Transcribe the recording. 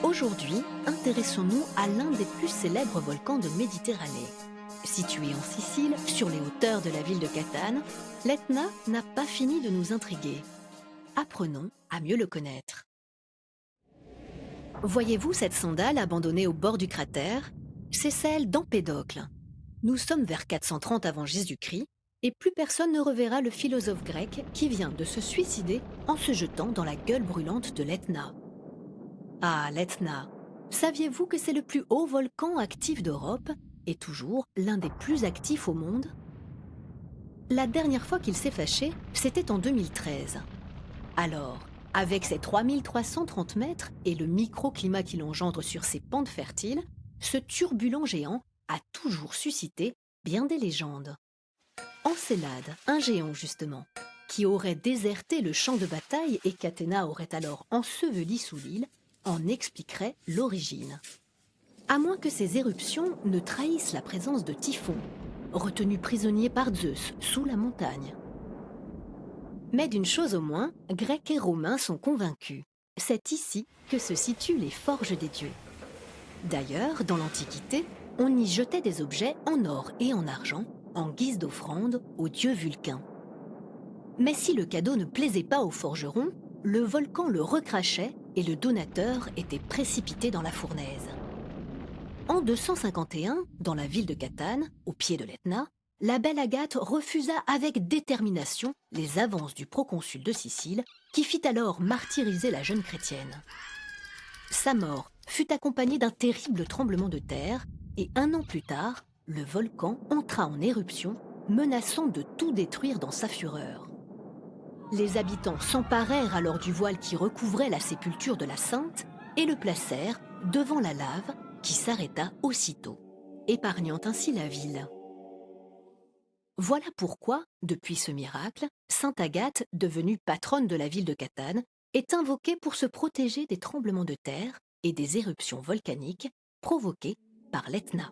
Aujourd'hui, intéressons-nous à l'un des plus célèbres volcans de Méditerranée. Situé en Sicile, sur les hauteurs de la ville de Catane, l'Etna n'a pas fini de nous intriguer. Apprenons à mieux le connaître. Voyez-vous cette sandale abandonnée au bord du cratère? C'est celle d'Empédocle. Nous sommes vers 430 avant Jésus-Christ et plus personne ne reverra le philosophe grec qui vient de se suicider en se jetant dans la gueule brûlante de l'Etna. Ah, l'Etna! Saviez-vous que c'est le plus haut volcan actif d'Europe et toujours l'un des plus actifs au monde? La dernière fois qu'il s'est fâché, c'était en 2013. Alors, avec ses 3330 mètres et le microclimat qu'il engendre sur ses pentes fertiles, ce turbulent géant a toujours suscité bien des légendes. Encélade, un géant justement, qui aurait déserté le champ de bataille et qu'Athéna aurait alors enseveli sous l'île, en expliquerait l'origine. À moins que ces éruptions ne trahissent la présence de Typhon, retenu prisonnier par Zeus sous la montagne. Mais d'une chose au moins, Grecs et Romains sont convaincus. C'est ici que se situent les forges des dieux. D'ailleurs, dans l'Antiquité, on y jetait des objets en or et en argent, en guise d'offrande au dieu Vulcain. Mais si le cadeau ne plaisait pas aux forgerons, le volcan le recrachait et le donateur était précipité dans la fournaise. En 251, dans la ville de Catane, au pied de l'Etna, la belle Agathe refusa avec détermination les avances du proconsul de Sicile, qui fit alors martyriser la jeune chrétienne. Sa mort fut accompagnée d'un terrible tremblement de terre, et 1 an plus tard, le volcan entra en éruption, menaçant de tout détruire dans sa fureur. Les habitants s'emparèrent alors du voile qui recouvrait la sépulture de la sainte et le placèrent devant la lave qui s'arrêta aussitôt, épargnant ainsi la ville. Voilà pourquoi, depuis ce miracle, Sainte Agathe, devenue patronne de la ville de Catane, est invoquée pour se protéger des tremblements de terre et des éruptions volcaniques provoquées par l'Etna.